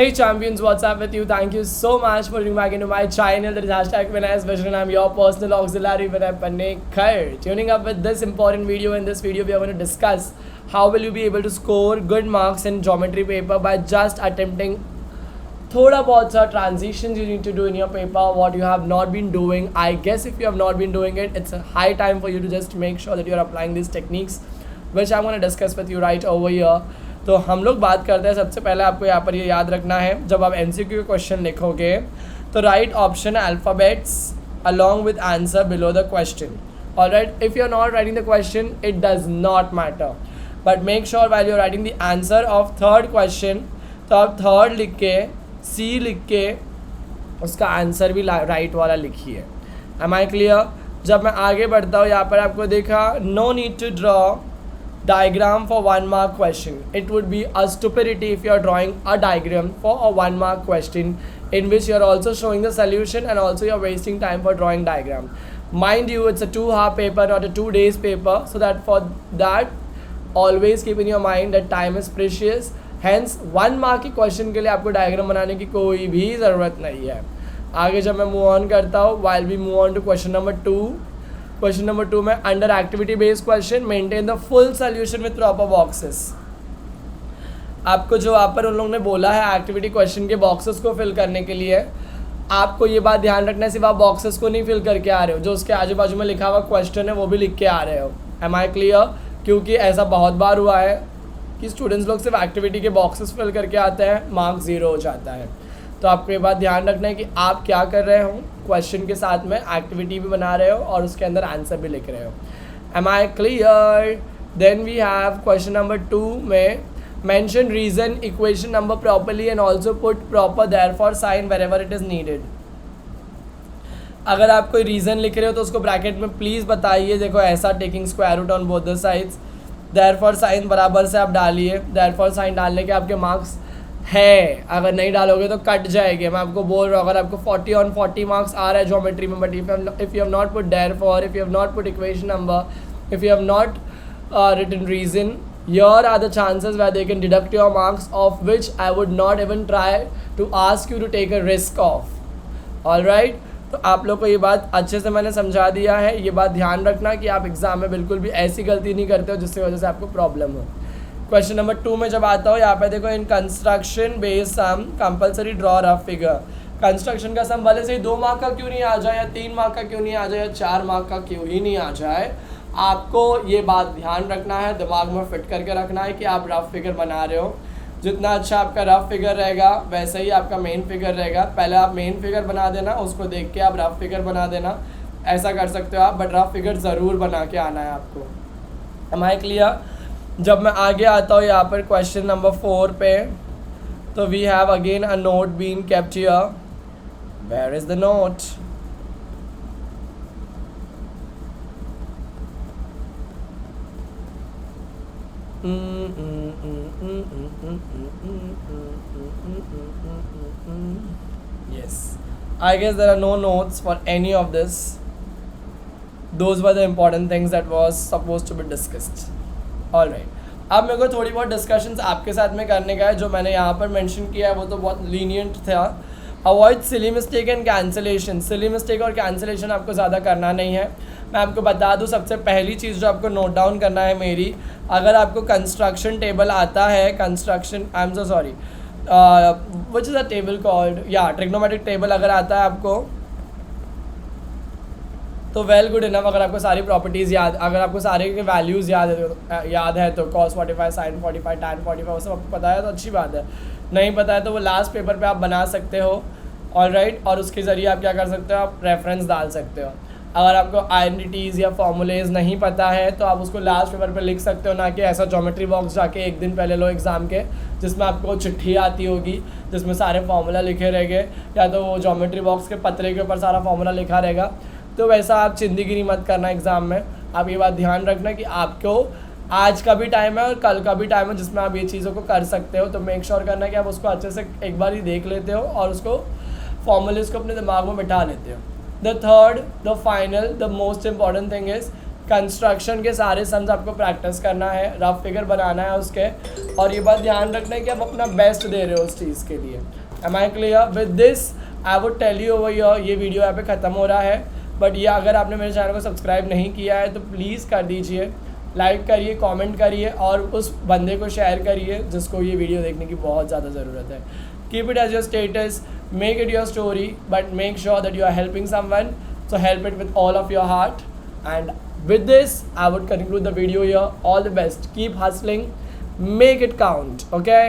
Hey champions, what's up with you? Thank you so much for tuning back into my channel. That is hashtag Vinay's Vision. I'm your personal auxiliary Vinay Panekkar. Tuning up with this important video. In this video, we are going to discuss how will you be able to score good marks in geometry paper by just attempting thoda bahut sa transitions you need to do in your paper, what you have not been doing. I guess if you have not been doing it, it's a high time for you to just make sure that you're applying these techniques, which I'm going to discuss with you right over here. तो हम लोग बात करते हैं, सबसे पहले आपको यहाँ पर ये याद रखना है, जब आप MCQ के क्वेश्चन लिखोगे तो right option alphabets along with answer below the question. Alright, if you're not writing the question, it does not matter, but make sure while you're writing the answer of third question, तो आप third लिख के C लिख के उसका answer भी right वाला लिखिए. Am I clear? जब मैं आगे बढ़ता हूँ, यहाँ पर आपको देखा, no need to draw diagram for 1 mark question. It would be a stupidity if you are drawing a diagram for a 1 mark question in which you are also showing the solution and also you are wasting time for drawing diagram. Mind you, it's a 2-hour paper, not a 2 days paper, so that for that always keep in your mind that time is precious. Hence 1 mark के question के लिए आपको diagram बनाने की कोई भी ज़रूरत नहीं है. आगे जब मैं मूव ऑन करता हूँ, while we move on to question number 2. Question number 2 में under activity based question maintain the full solution with proper boxes. आपको जो वहाँ पर उन लोगों ने बोला है एक्टिविटी क्वेश्चन के बॉक्सेस को फिल करने के लिए, आपको ये बात ध्यान रखना है, सिर्फ आप बॉक्सेस को नहीं फिल करके आ रहे हो, जो उसके आजू बाजू में लिखा हुआ क्वेश्चन है वो भी लिख के आ रहे हो. Am I clear? क्योंकि ऐसा बहुत बार हुआ है कि स्टूडेंट्स लोग सिर्फ एक्टिविटी के बॉक्सेस फिल करके आते हैं, मार्क्स 0 हो जाता है. तो आपको ये बात ध्यान रखना है कि आप क्या कर रहे हो, क्वेश्चन के साथ में एक्टिविटी भी बना रहे हो और उसके अंदर आंसर भी लिख रहे हो. Am I clear? Then we have question number 2 में mention reason equation number properly and also put proper therefore sign wherever it is needed. अगर आप कोई रीज़न लिख रहे हो तो उसको ब्रैकेट में प्लीज़ बताइए. देखो ऐसा taking square root on both the sides, therefore sign बराबर से आप डालिए. देयरफॉर साइन डालने के आपके मार्क्स है, अगर नहीं डालोगे तो कट जाएंगे. मैं आपको बोल रहा हूँ, अगर आपको 40 on 40 मार्क्स आ रहा है ज्योमेट्री में, but if you have not put therefore, if you have not put equation number, if you have not written reason, here are the chances where they can deduct your marks, of which I would not even try to ask you to take a risk of. Alright, तो आप लोग को ये बात अच्छे से मैंने समझा दिया है. ये बात ध्यान रखना कि आप एग्ज़ाम में बिल्कुल भी ऐसी गलती नहीं करते हो जिसकी वजह से आपको प्रॉब्लम हो. क्वेश्चन नंबर 2 में जब आता हो, यहाँ पे देखो, in construction based sum compulsory draw rough figure. Construction का सम भले से 2 मार्क का क्यों नहीं आ जाए, या 3 मार्क का क्यों नहीं आ जाए, या 4 मार्क का क्यों ही नहीं आ जाए, आपको ये बात ध्यान रखना है, दिमाग में फिट करके रखना है कि आप रफ फिगर बना रहे हो. जितना अच्छा आपका रफ फिगर रहेगा वैसे ही आपका मेन फिगर रहेगा. पहले आप मेन फिगर बना देना, उसको देख के आप रफ फिगर बना देना, ऐसा कर सकते हो आप, बट रफ फिगर ज़रूर बना के आना है आपको. Am I clear? जब मैं आगे आता हूँ यहाँ पर क्वेश्चन नंबर 4 पे, तो we have again a note been kept here. Where is the note? Yes, I guess there are no notes for any of this. Those were the important things that was supposed to be discussed. Alright, अब मेरे को थोड़ी बहुत discussions आपके साथ में करने का है. जो मैंने यहाँ पर मेंशन किया है वो तो बहुत लीनियंट था. Avoid silly mistake and cancellation. Silly mistake और कैंसिलेशन आपको ज़्यादा करना नहीं है. मैं आपको बता दूँ, सबसे पहली चीज़ जो आपको नोट डाउन करना है मेरी, अगर आपको कंस्ट्रक्शन टेबल आता है, construction, I am so sorry, which is a table called, या ट्रिग्नोमेट्रिक टेबल अगर आता है आपको, तो वेल गुड इनफ. अगर आपको सारी प्रॉपर्टीज़ याद, अगर आपको सारे के वैल्यूज़ याद है तो cos 45 sin 45 tan 45 वो सब आपको पता है तो अच्छी बात है. नहीं पता है तो वो लास्ट पेपर पे आप बना सकते हो. ऑलराइट, और उसके ज़रिए आप क्या कर सकते हो, आप रेफरेंस डाल सकते हो. अगर आपको आइडेंटिटीज़ या फॉर्मूलेज नहीं पता है तो आप उसको लास्ट पेपर पे लिख सकते हो, ना कि ऐसा ज्योमेट्री बॉक्स जाके एक दिन पहले लो एग्ज़ाम के, जिसमें आपको चिट्ठी आती होगी जिसमें सारे फार्मूला लिखे रहेंगे, या तो वो ज्योमेट्री बॉक्स के पतरे के ऊपर सारा फार्मूला लिखा रहेगा. तो वैसा आप चिंदीगिरी मत करना एग्ज़ाम में. आप ये बात ध्यान रखना कि आपको आज का भी टाइम है और कल का भी टाइम है जिसमें आप ये चीज़ों को कर सकते हो. तो मेक श्योर करना कि आप उसको अच्छे से एक बार ही देख लेते हो और उसको फॉर्मूलेज को अपने दिमाग में बिठा लेते हो. The third, the final, the most important thing is construction के सारे सम्स आपको प्रैक्टिस करना है, रफ फिगर बनाना है उसके, और ये बात ध्यान रखना है कि आप अपना बेस्ट दे रहे हो उस चीज़ के लिए। Am I clear with this? I would tell you over your, ये वीडियो यहाँ पे ख़त्म हो रहा है, बट ये अगर आपने मेरे चैनल को सब्सक्राइब नहीं किया है तो प्लीज़ कर दीजिए, लाइक करिए, कमेंट करिए और उस बंदे को शेयर करिए जिसको ये वीडियो देखने की बहुत ज़्यादा ज़रूरत है। Keep it as your status, make it your story, but make sure that you are helping someone, so help it with all of your heart. And with this I would conclude the video here. All the best, keep hustling, make it count, okay?